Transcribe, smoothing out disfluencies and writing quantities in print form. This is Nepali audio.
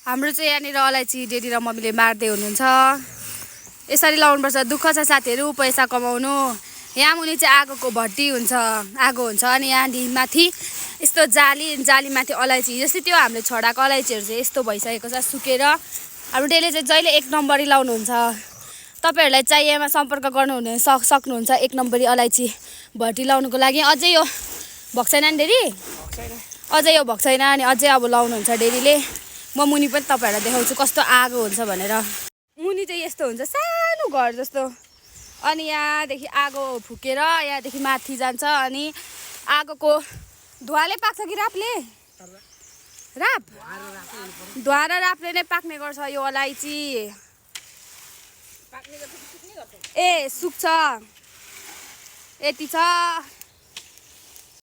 हाम्रो चाहिँ यहाँनिर अलैँची डेडी र मम्मीले मार्दै हुनुहुन्छ। यसरी लाउनुपर्छ। दुःख छ साथीहरू पैसा कमाउनु। यहाँ मुनि चाहिँ आगोको भट्टी हुन्छ, आगो हुन्छ अनि यहाँदेखि माथि यस्तो जालीमाथि अलैँची जस्तै त्यो हामीले छडाको अलैँचीहरू चाहिँ यस्तो भइसकेको छ सुकेर। हाम्रो डेले चाहिँ जहिले 1 नम्बरी लाउनुहुन्छ। तपाईहरूलाई चाहिएमा सम्पर्क गर्नुहुने सक्नुहुन्छ 1 नम्बरी अलैँची भट्टी लाउनुको लागि। अझै यो भएको छैन नि डेडी? अझै यो भएको छैन अनि अझै अब लाउनुहुन्छ डेडीले। म मुनि पनि तपाईहरूलाई देखाउँछु कस्तो आगो हुन्छ भनेर। मुनि चाहिँ यस्तो हुन्छ सानो घर जस्तो अनि यहाँदेखि आगो फुकेर यहाँदेखि माथि जान्छ अनि आगोको धुवाले पाक्छ कि रापले? राप धुवा र रापले नै पाक्ने गर्छ यो अलैँची। ए सुक्छ यति छ।